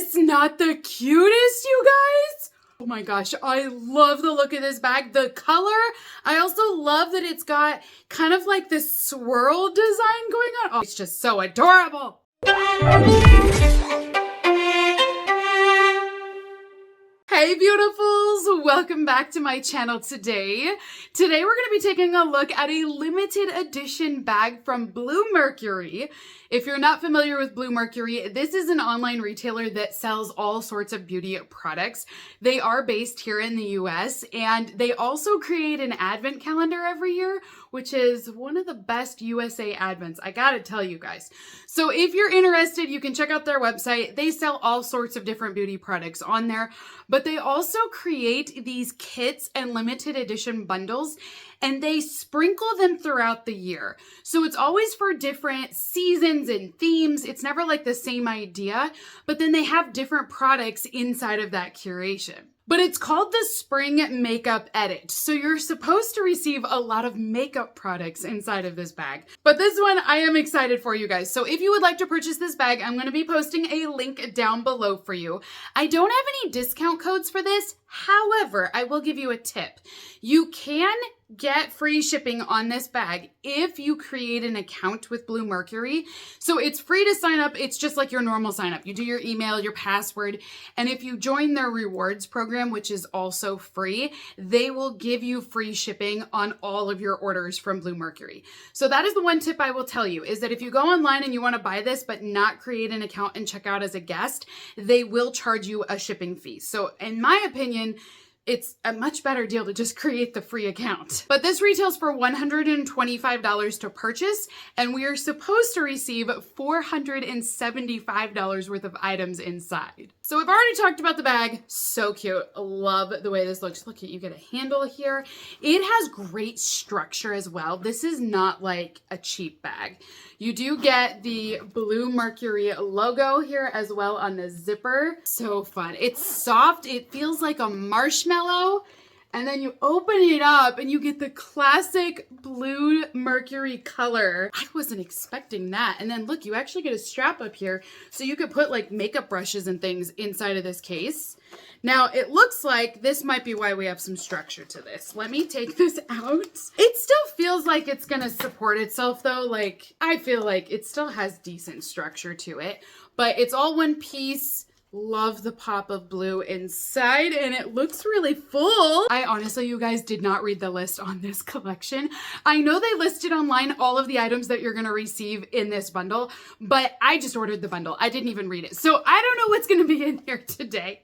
this not the cutest, you guys? Oh my gosh, I love the look of this bag. The color, I also love that it's got kind of like this swirl design going on. Oh, it's just so adorable. Hey beautifuls, welcome back to my channel today. Today we're going to be taking a look at a limited edition bag from Blue Mercury. If you're not familiar with Blue Mercury, this is an online retailer that sells all sorts of beauty products. They are based here in the US, and they also create an advent calendar every year, which is one of the best USA advents, I gotta tell you guys. So if you're interested, you can check out their website. They sell all sorts of different beauty products on there, but they also create these kits and limited edition bundles, and they sprinkle them throughout the year. So it's always for different seasons and themes. It's never like the same idea, but then they have different products inside of that curation. But it's called the Spring Makeup Edit. So you're supposed to receive a lot of makeup products inside of this bag. But this one, I am excited for you guys. So if you would like to purchase this bag, I'm gonna be posting a link down below for you. I don't have any discount codes for this. However, I will give you a tip. You can get free shipping on this bag if you create an account with Blue Mercury. So it's free to sign up. It's just like your normal sign up. You do your email, your password, and if you join their rewards program, which is also free, they will give you free shipping on all of your orders from Blue Mercury. So that is the one tip I will tell you, is that if you go online and you want to buy this but not create an account and check out as a guest, they will charge you a shipping fee. So in my opinion, it's a much better deal to just create the free account. But this retails for $125 to purchase, and we are supposed to receive $475 worth of items inside. So I've already talked about the bag. So cute. Love the way this looks. Look at, you get a handle here. It has great structure as well. This is not like a cheap bag. You do get the Blue Mercury logo here as well on the zipper. So fun. It's soft. It feels like a marshmallow. And then you open it up and you get the classic Blue Mercury color. I wasn't expecting that. And then look, you actually get a strap up here so you could put like makeup brushes and things inside of this case. Now it looks like this might be why we have some structure to this. Let me take this out. It still feels like it's gonna support itself though. Like, I feel like it still has decent structure to it, but it's all one piece. Love the pop of blue inside, and it looks really full. I honestly, you guys, did not read the list on this collection. I know they listed online all of the items that you're gonna receive in this bundle, but I just ordered the bundle. I didn't even read it. So I don't know what's gonna be in here today.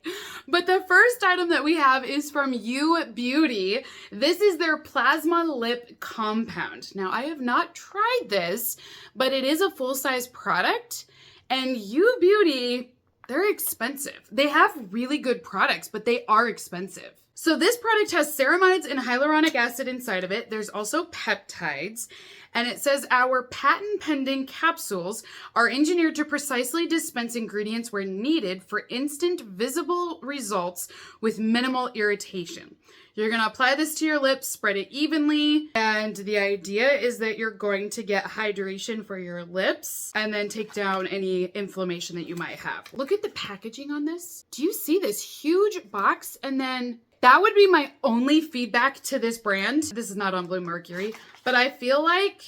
But the first item that we have is from You Beauty. This is their Plasma Lip Compound. Now, I have not tried this, but it is a full-size product, and You Beauty, they're expensive. They have really good products, but they are expensive. So this product has ceramides and hyaluronic acid inside of it. There's also peptides. And it says our patent pending capsules are engineered to precisely dispense ingredients where needed for instant visible results with minimal irritation. You're gonna apply this to your lips, spread it evenly, and the idea is that you're going to get hydration for your lips and then take down any inflammation that you might have. Look at the packaging on this. Do you see this huge box? And then that would be my only feedback to this brand. This is not on Blue Mercury, but I feel like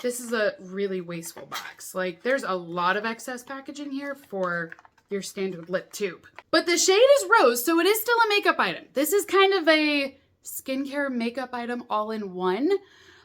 this is a really wasteful box. Like, there's a lot of excess packaging here for your standard lip tube. But the shade is rose, so it is still a makeup item. This is kind of a skincare makeup item all in one,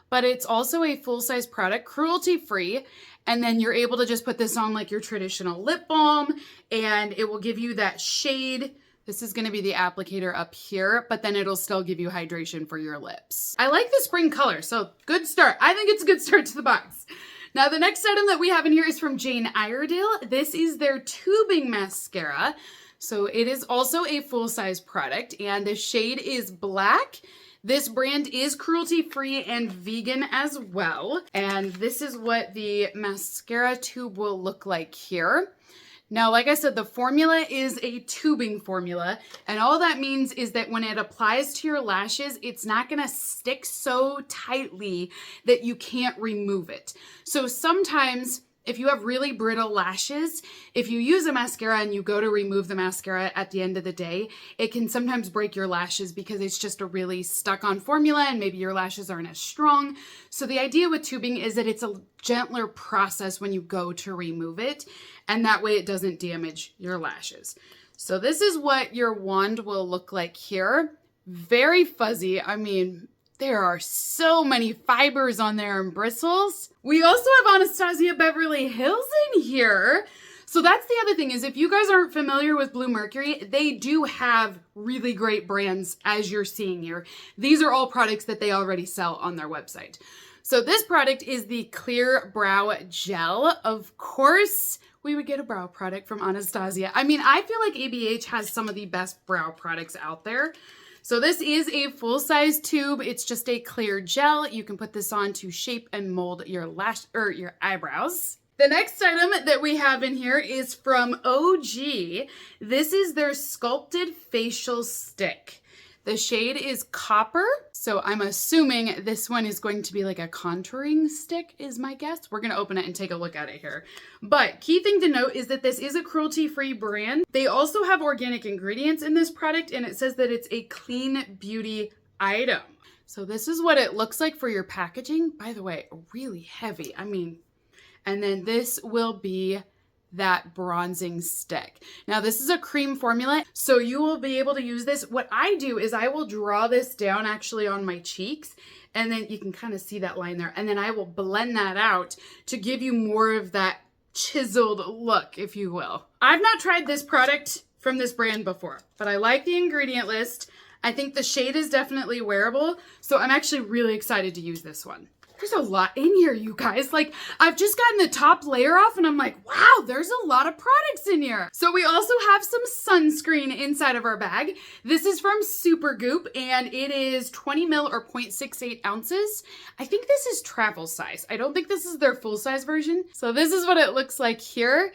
but it's also a full-size product, cruelty-free, and then you're able to just put this on like your traditional lip balm, and it will give you that shade. This is gonna be the applicator up here, but then it'll still give you hydration for your lips. I like the spring color, so good start. I think it's a good start to the box. Now, the next item that we have in here is from Jane Iredale. This is their tubing mascara. So it is also a full-size product, and the shade is black. This brand is cruelty-free and vegan as well. And this is what the mascara tube will look like here. Now, like I said, the formula is a tubing formula, and all that means is that when it applies to your lashes, it's not gonna stick so tightly that you can't remove it. So sometimes If you have really brittle lashes, if you use a mascara and you go to remove the mascara at the end of the day, it can sometimes break your lashes because it's just a really stuck on formula and maybe your lashes aren't as strong. So the idea with tubing is that it's a gentler process when you go to remove it, and that way it doesn't damage your lashes. So this is what your wand will look like here. Very fuzzy. I mean, there are so many fibers on there and bristles. We also have Anastasia Beverly Hills in here. So that's the other thing is if you guys aren't familiar with Blue Mercury, they do have really great brands as you're seeing here. These are all products that they already sell on their website. So this product is the Clear Brow Gel. Of course, we would get a brow product from Anastasia. I mean, I feel like ABH has some of the best brow products out there. So this is a full-size tube. It's just a clear gel. You can put this on to shape and mold your your eyebrows. The next item that we have in here is from OG. This is their Sculpted Facial Stick. The shade is Copper, so I'm assuming this one is going to be like a contouring stick is my guess. We're gonna open it and take a look at it here. But key thing to note is that this is a cruelty-free brand. They also have organic ingredients in this product, and it says that it's a clean beauty item. So this is what it looks like for your packaging. By the way, really heavy. I mean, and then this will be that bronzing stick. Now this is a cream formula, so you will be able to use this. What I do is I will draw this down actually on my cheeks, and then you can kind of see that line there, and then I will blend that out to give you more of that chiseled look, if you will. I've not tried this product from this brand before, but I like the ingredient list. I think the shade is definitely wearable, so I'm actually really excited to use this one. There's a lot in here, you guys. Like, I've just gotten the top layer off and I'm like, wow, there's a lot of products in here. So we also have some sunscreen inside of our bag. This is from Supergoop and it is 20 ml or 0.68 ounces. I think this is travel size. I don't think this is their full size version. So this is what it looks like here.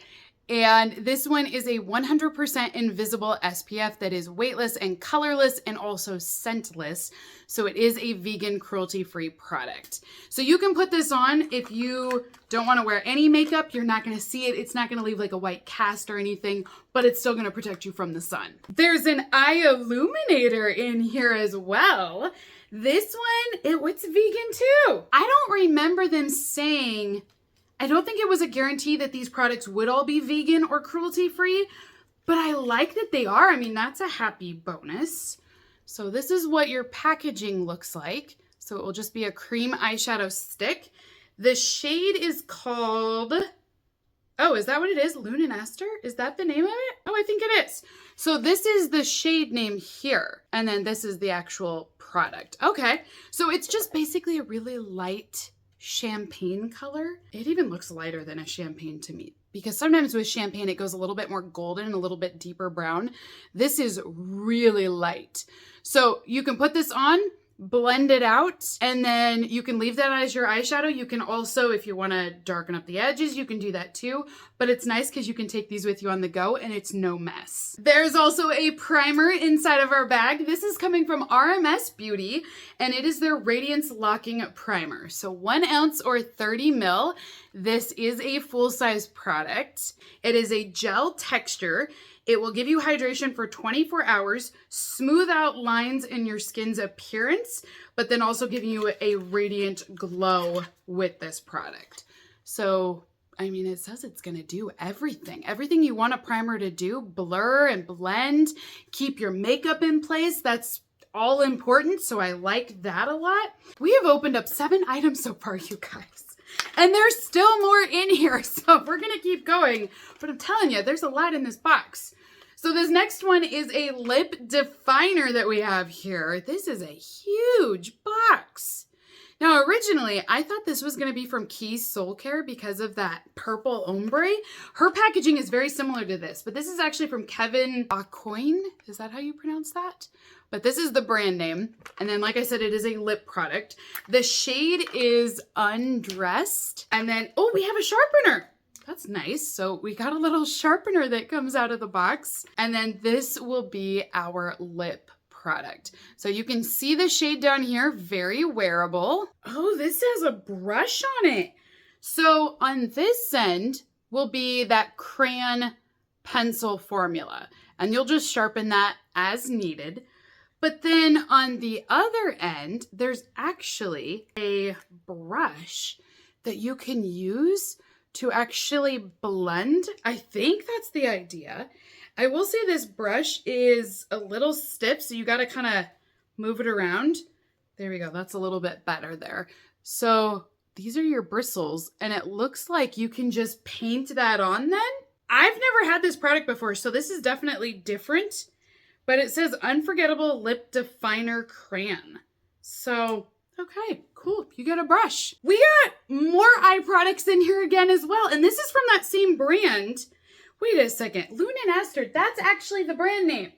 And this one is a 100% invisible SPF that is weightless and colorless and also scentless. So it is a vegan cruelty-free product. So you can put this on if you don't want to wear any makeup. You're not going to see it. It's not going to leave like a white cast or anything, but it's still going to protect you from the sun. There's an eye illuminator in here as well. This one, it's vegan too. I don't remember them saying, I don't think it was a guarantee that these products would all be vegan or cruelty-free, but I like that they are. I mean, that's a happy bonus. So this is what your packaging looks like. So it will just be a cream eyeshadow stick. The shade is called, oh, is that what it is? Illuminator? Is that the name of it? Oh, I think it is. So this is the shade name here. And then this is the actual product. Okay. So it's just basically a really light champagne color. It even looks lighter than a champagne to me because sometimes with champagne it goes a little bit more golden, a little bit deeper brown. This is really light. So you can put this on, blend it out, and then you can leave that as your eyeshadow. You can also, if you want to darken up the edges, you can do that too. But it's nice because you can take these with you on the go and it's no mess. There's also a primer inside of our bag. This is coming from RMS Beauty and it is their Radiance Locking Primer. So 1 ounce or 30 ml. This is a full-size product. It is a gel texture. It will give you hydration for 24 hours, smooth out lines in your skin's appearance, but then also giving you a radiant glow with this product. So, I mean, it says it's going to do everything. Everything you want a primer to do, blur and blend, keep your makeup in place. That's all important, so I like that a lot. We have opened up 7 items so far, you guys. And there's still more in here, so we're gonna keep going. But I'm telling you, there's a lot in this box. So this next one is a lip definer that we have here. This is a huge box. Now, originally, I thought this was gonna be from Keys Soul Care because of that purple ombre. Her packaging is very similar to this, but this is actually from Kevin Aucoin. Is that how you pronounce that? But this is the brand name. And then, like I said, it is a lip product. The shade is Undressed. And then, oh, we have a sharpener. That's nice. So we got a little sharpener that comes out of the box. And then this will be our lip product. So you can see the shade down here, very wearable. Oh, this has a brush on it. So on this end will be that crayon pencil formula, and you'll just sharpen that as needed. But then on the other end, there's actually a brush that you can use to actually blend. I think that's the idea. I will say this brush is a little stiff, so you got to kind of move it around. There we go. That's a little bit better there. So these are your bristles, and it looks like you can just paint that on then. I've never had this product before, so this is definitely different. But it says Unforgettable Lip Definer Crayon. So, okay, cool. You get a brush. We got more eye products in here again as well. And this is from that same brand. Wait a second. Illuminator, that's actually the brand name.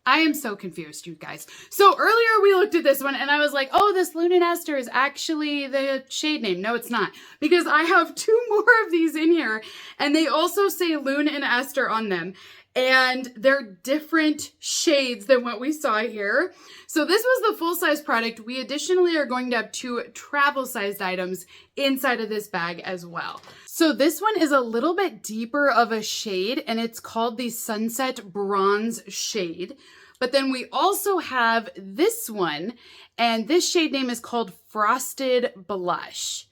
I am so confused, you guys. So earlier we looked at this one and I was like, oh, this Illuminator is actually the shade name. No, it's not. Because I have 2 more of these in here and they also say Lune and Esther on them. And they're different shades than what we saw here. So this was the full-size product. We additionally are going to have 2 travel-sized items inside of this bag as well. So this one is a little bit deeper of a shade, and it's called the Sunset Bronze shade. But then we also have this one, and this shade name is called Frosted Blush.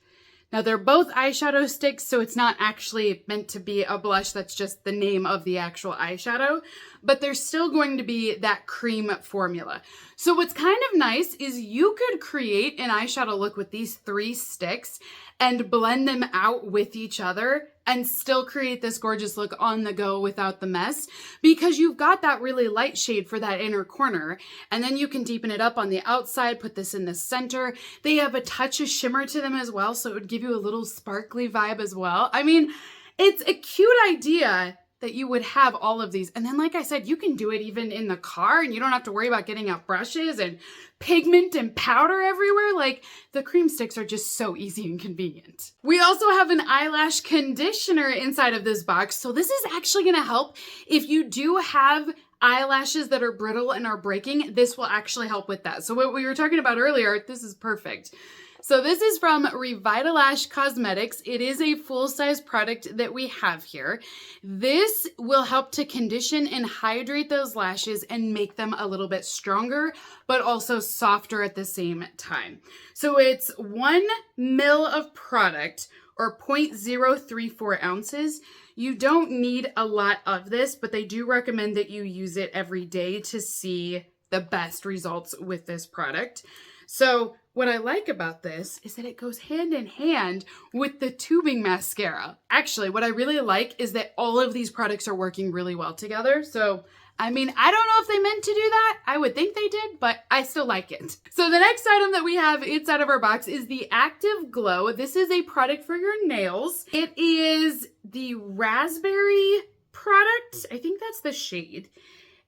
Now they're both eyeshadow sticks, so it's not actually meant to be a blush. That's just the name of the actual eyeshadow, but they're still going to be that cream formula. So what's kind of nice is you could create an eyeshadow look with these 3 sticks and blend them out with each other and still create this gorgeous look on the go without the mess, because you've got that really light shade for that inner corner, and then you can deepen it up on the outside, put this in the center. They have a touch of shimmer to them as well, so it would give you a little sparkly vibe as well. I mean, it's a cute idea that you would have all of these. And then, like I said, you can do it even in the car and you don't have to worry about getting out brushes and pigment and powder everywhere. Like, the cream sticks are just so easy and convenient. We also have an eyelash conditioner inside of this box. So this is actually gonna help if you do have eyelashes that are brittle and are breaking. This will actually help with that. So what we were talking about earlier, this is perfect. So this is from Revitalash Cosmetics. It is a full-size product that we have here. This will help to condition and hydrate those lashes and make them a little bit stronger, but also softer at the same time. So it's 1 ml of product, or 0.034 ounces. You don't need a lot of this, but they do recommend that you use it every day to see the best results with this product. So what I like about this is that it goes hand in hand with the tubing mascara. Actually, what I really like is that all of these products are working really well together. So, I mean, I don't know if they meant to do that. I would think they did, but I still like it. So the next item that we have inside of our box is the Active Glow. This is a product for your nails. It is the raspberry product. I think that's the shade.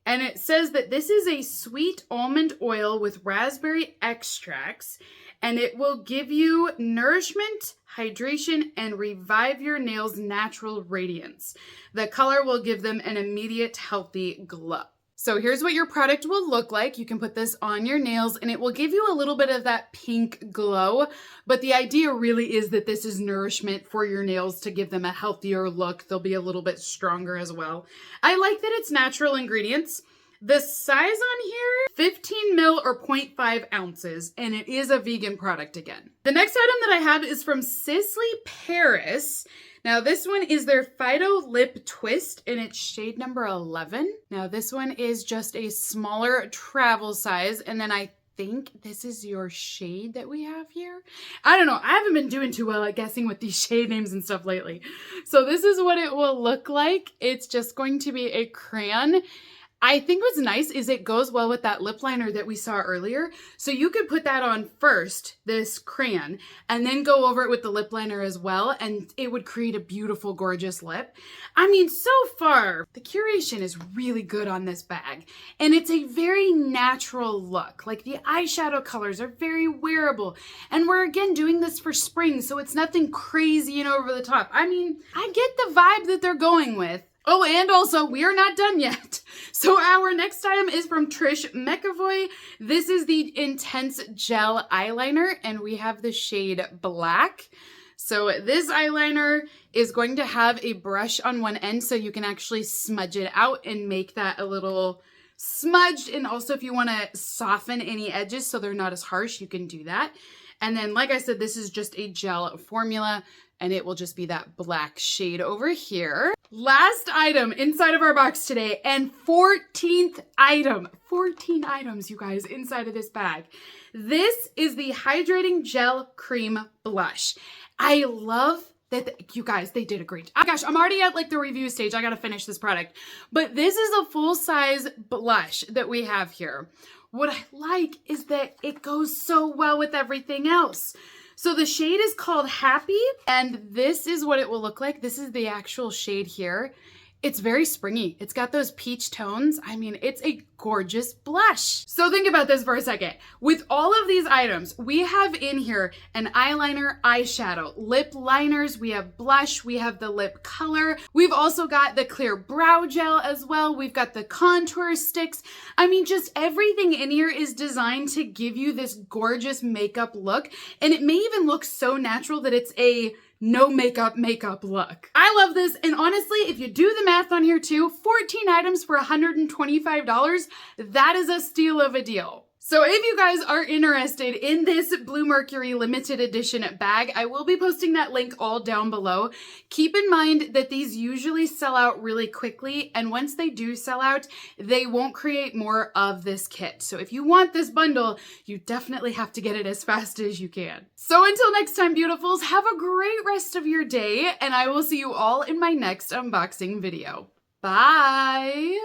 And it says that this is a sweet almond oil with raspberry extracts, and it will give you nourishment, hydration, and revive your nails' natural radiance. The color will give them an immediate healthy glow. So here's what your product will look like. You can put this on your nails and it will give you a little bit of that pink glow, but the idea really is that this is nourishment for your nails to give them a healthier look. They'll be a little bit stronger as well. I like that it's natural ingredients. The size on here, 15 ml or 0.5 ounces, and it is a vegan product again. The next item that I have is from Sisley Paris. Now this one is their Phyto Lip Twist, and it's shade number 11. Now this one is just a smaller travel size, and then I think this is your shade that we have here. I don't know. I haven't been doing too well at guessing with these shade names and stuff lately. So this is what it will look like. It's just going to be a crayon. I think what's nice is it goes well with that lip liner that we saw earlier. So you could put that on first, this crayon, and then go over it with the lip liner as well, and it would create a beautiful, gorgeous lip. I mean, so far, the curation is really good on this bag, and it's a very natural look. Like, the eyeshadow colors are very wearable, and we're, again, doing this for spring, so it's nothing crazy and over the top. I mean, I get the vibe that they're going with. Oh, and also, we are not done yet. So our next item is from Trish McAvoy. This is the Intense Gel Eyeliner, and we have the shade Black. So this eyeliner is going to have a brush on one end so you can actually smudge it out and make that a little smudged. And also if you want to soften any edges so they're not as harsh, you can do that. And then, like I said, this is just a gel formula and it will just be that black shade over here. Last item inside of our box today, and 14th item. 14 items, you guys, inside of this bag. This is the Hydrating Gel Cream Blush. I love that, you guys, they did a great job. Oh gosh, I'm already at like the review stage. I gotta finish this product. But this is a full-size blush that we have here. What I like is that it goes so well with everything else. So the shade is called Happy, and this is what it will look like. This is the actual shade here. It's very springy. It's got those peach tones. I mean, it's a gorgeous blush. So think about this for a second. With all of these items, we have in here an eyeliner, eyeshadow, lip liners, we have blush, we have the lip color. We've also got the clear brow gel as well. We've got the contour sticks. I mean, just everything in here is designed to give you this gorgeous makeup look. And it may even look so natural that it's a no makeup look. I love this, and honestly, if you do the math on here too, 14 items for $125, that is a steal of a deal. So if you guys are interested in this Blue Mercury limited edition bag, I will be posting that link all down below. Keep in mind that these usually sell out really quickly, and once they do sell out, they won't create more of this kit. So if you want this bundle, you definitely have to get it as fast as you can. So until next time, beautifuls, have a great rest of your day, and I will see you all in my next unboxing video. Bye!